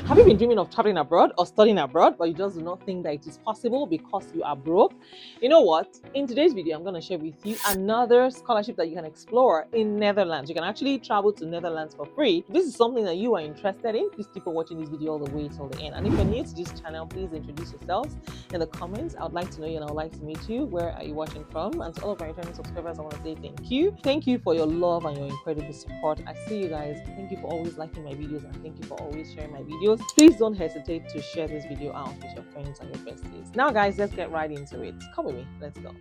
Have you been dreaming of traveling abroad or studying abroad, but you just do not think that it is possible because you are broke? You know what? In today's video, I'm going to share with you another scholarship that you can explore in Netherlands. You can actually travel to Netherlands for free. If this is something that you are interested in, please keep on watching this video all the way till the end. And if you're new to this channel, please introduce yourselves in the comments. I would like to know you and I would like to meet you. Where are you watching from? And to all of my returning subscribers, I want to say thank you. Thank you for your love and your incredible support. I see you guys. Thank you for always liking my videos and thank you for always sharing my videos. Please don't hesitate to share this video out with your friends and your besties. Now guys, let's get right into it. Come with me, let's go.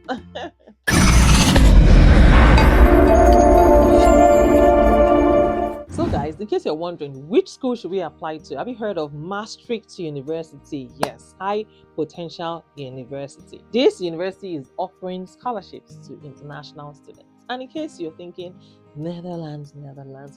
So guys, in case you're wondering, which school should we apply to? Have you heard of Maastricht University? Yes, High Potential University. This university is offering scholarships to international students. And in case you're thinking, Netherlands,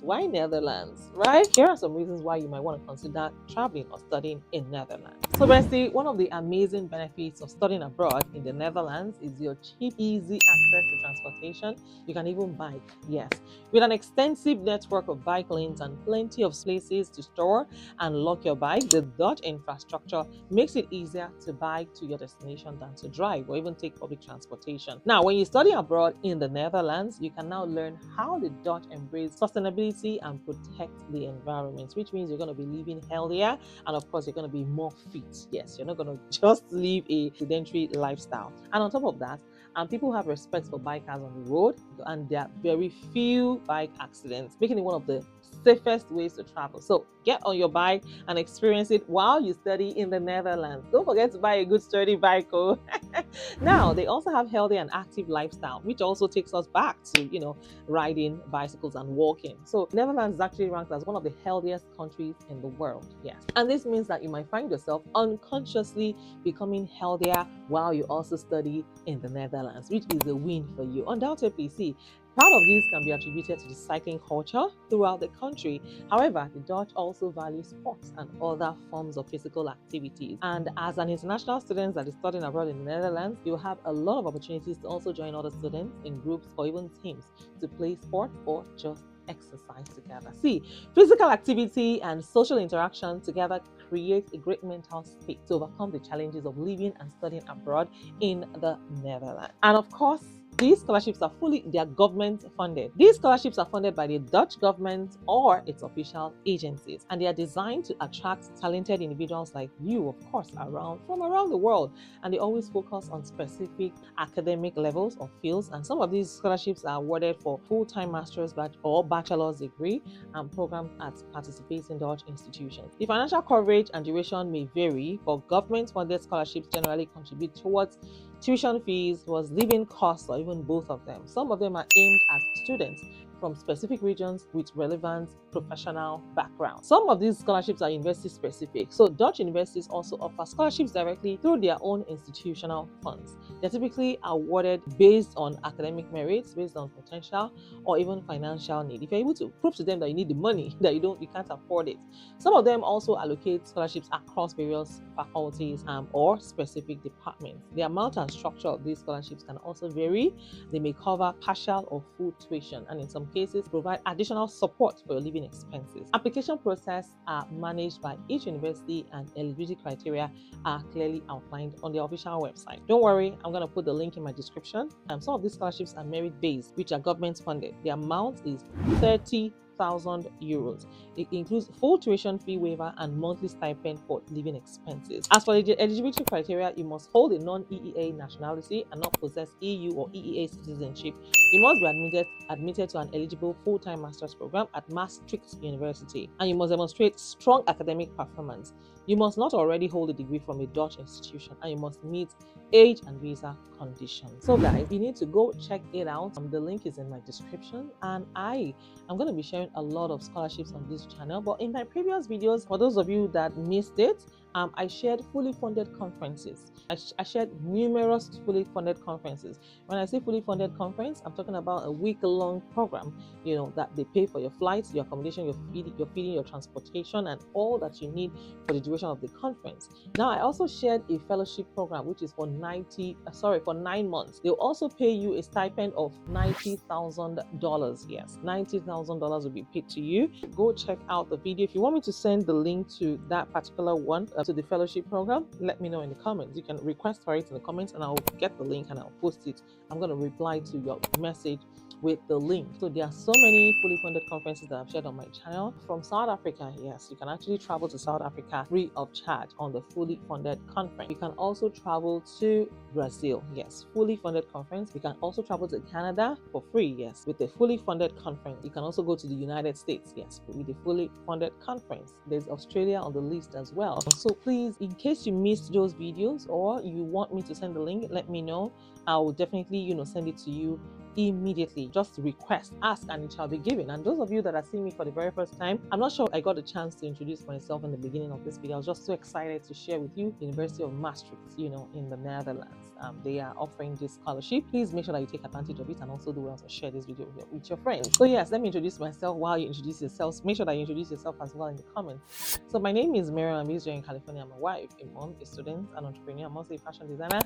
why Netherlands, right? Here are some reasons why you might want to consider traveling or studying in Netherlands. So basically, one of the amazing benefits of studying abroad in the Netherlands is your cheap, easy access to transportation. You can even bike, yes. With an extensive network of bike lanes and plenty of places to store and lock your bike, the Dutch infrastructure makes it easier to bike to your destination than to drive or even take public transportation. Now, when you study abroad in the Netherlands, you can now learn how the Dutch embrace sustainability and protect the environment, which means you're going to be living healthier and of course you're going to be more fit. Yes, you're not going to just live a sedentary lifestyle. And on top of that, people have respect for bikers on the road, and there are very few bike accidents, making it one of the safest ways to travel. So get on your bike and experience it while you study in the Netherlands. Don't forget to buy a good sturdy bike. Oh. Now, they also have healthy and active lifestyle, which also takes us back to, riding bicycles and walking. So Netherlands is actually ranked as one of the healthiest countries in the world. Yes. And this means that you might find yourself unconsciously becoming healthier while you also study in the Netherlands, which is a win for you. Undoubtedly, see, part of this can be attributed to the cycling culture throughout the country. However, the Dutch also value sports and other forms of physical activities. And as an international student that is studying abroad in the Netherlands, you have a lot of opportunities to also join other students in groups or even teams to play sport or just exercise together. See, physical activity and social interaction together create a great mental space to overcome the challenges of living and studying abroad in the Netherlands. And of course, these scholarships are government funded. These scholarships are funded by the Dutch government or its official agencies, and they are designed to attract talented individuals like you, of course, from around the world. And they always focus on specific academic levels or fields. And some of these scholarships are awarded for full-time master's or bachelor's degree and programs at participating Dutch institutions. The financial coverage and duration may vary, but government-funded scholarships generally contribute towards tuition fees, was living costs, or even both of them. Some of them are aimed at students from specific regions with relevant professional background. Some of these scholarships are university specific. So Dutch universities also offer scholarships directly through their own institutional funds. They're typically awarded based on academic merits, based on potential, or even financial need. If you're able to prove to them that you need the money, that you can't afford it. Some of them also allocate scholarships across various faculties or specific departments. The amount and structure of these scholarships can also vary. They may cover partial or full tuition, and in some cases provide additional support for your living expenses. Application process are managed by each university and eligibility criteria are clearly outlined on their official website. Don't worry, I'm going to put the link in my description. Some of these scholarships are merit-based, which are government funded. The amount is 30,000 euros. It includes full tuition fee waiver and monthly stipend for living expenses. As for the eligibility criteria, you must hold a non-EEA nationality and not possess EU or EEA citizenship. You must be admitted to an eligible full-time master's program at Maastricht University, and you must demonstrate strong academic performance. You must not already hold a degree from a Dutch institution, and you must meet age and visa conditions. So guys, you need to go check it out. The link is in my description, and I'm going to be sharing a lot of scholarships on this channel. But in my previous videos, for those of you that missed it, I shared fully funded conferences. I shared numerous fully funded conferences. When I say fully funded conference, I'm talking about a week-long program, that they pay for your flights, your accommodation, your feeding, your transportation, and all that you need for the duration of the conference. Now, I also shared a fellowship program, which is for 9 months. They'll also pay you a stipend of $90,000. Yes, $90,000 will be paid to you. Go check out the video. If you want me to send the link to that particular one, to the fellowship program, let me know in the comments. You can request for it in the comments and I'll get the link and I'll post it. I'm going to reply to your message with the link. So there are so many fully funded conferences that I've shared on my channel. From South Africa, yes, you can actually travel to South Africa free of charge on the fully funded conference. You can also travel to Brazil, yes, fully funded conference. You can also travel to Canada for free, yes, with the fully funded conference. You can also go to the United States, yes, with the fully funded conference. There's Australia on the list as well. So please, in case you missed those videos or you want me to send the link, let me know. I will definitely, send it to you immediately. Just request, ask, and it shall be given. And those of you that are seeing me for the very first time, I'm not sure I got a chance to introduce myself in the beginning of this video. I was just so excited to share with you University of Maastricht, in the Netherlands. They are offering this scholarship. Please make sure that you take advantage of it and also do well to share this video with your friends. So yes, let me introduce myself while you introduce yourselves. Make sure that you introduce yourself as well in the comments. So my name is Miriam. I'm based here in California. I'm a wife, a mom, a student, an entrepreneur. I'm also a fashion designer.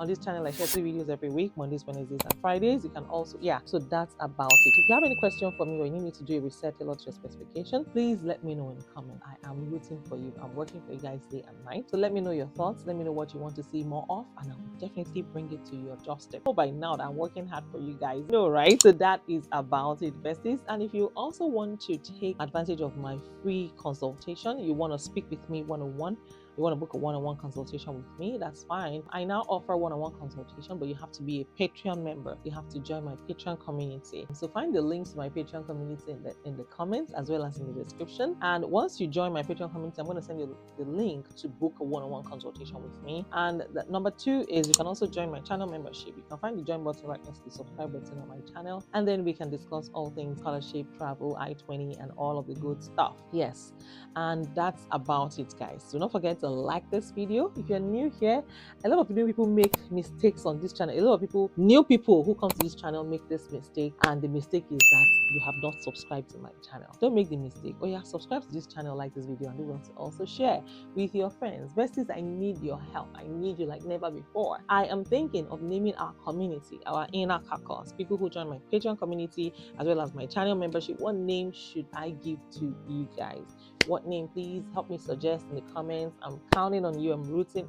On this channel, I share 3 videos every week, Mondays, Wednesdays, and Fridays. You can also, so that's about it. If you have any question for me or you need me to do a research tailored to your specification, please let me know in the comment. I am rooting for you. I'm working for you guys day and night. So let me know your thoughts. Let me know what you want to see more of, and I will definitely bring it to your doorstep. So by now that I'm working hard for you guys, right? So that is about it, besties. And if you also want to take advantage of my free consultation, you want to speak with me one-on-one, you want to book a one-on-one consultation with me, that's fine. I now offer one-on-one consultation, but you have to be a Patreon member. You have to join my Patreon community. So find the links to my Patreon community in the comments as well as in the description. And once you join my Patreon community, I'm going to send you the link to book a one-on-one consultation with me. And number 2 is you can also join my channel membership. You can find the join button right next to the subscribe button on my channel, and then we can discuss all things scholarship, travel, I-20, and all of the good stuff. Yes, and that's about it, guys. So don't forget to like this video. If you're new here, a lot of new people make mistakes on this channel. A lot of new people who come to this channel make this mistake, and the mistake is that you have not subscribed to my channel. Don't make the mistake. Oh yeah, subscribe to this channel, like this video, and do want to also share with your friends. Besties, I need your help. I need you like never before. I am thinking of naming our community, our inner caucus, people who join my Patreon community as well as my channel membership. What name should I give to you guys? What name? Please help me suggest in the comments. I'm counting on you. I'm rooting.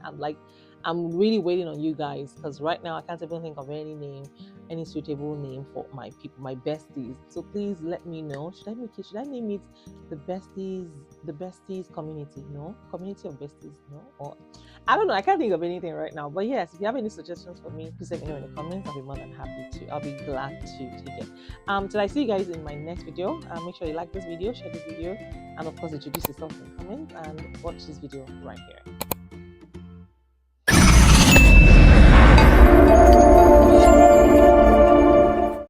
I'm really waiting on you guys, because right now I can't even think of any suitable name for my people, my besties. So please let me know. Should I name it the besties community? No, community of besties. No, or I don't know. I can't think of anything right now. But yes, if you have any suggestions for me, please let me know in the comments. I'll be more than happy to. I'll be glad to take it. Till I see you guys in my next video. Make sure you like this video, share this video, and of course introduce yourself in the comments and watch this video right here.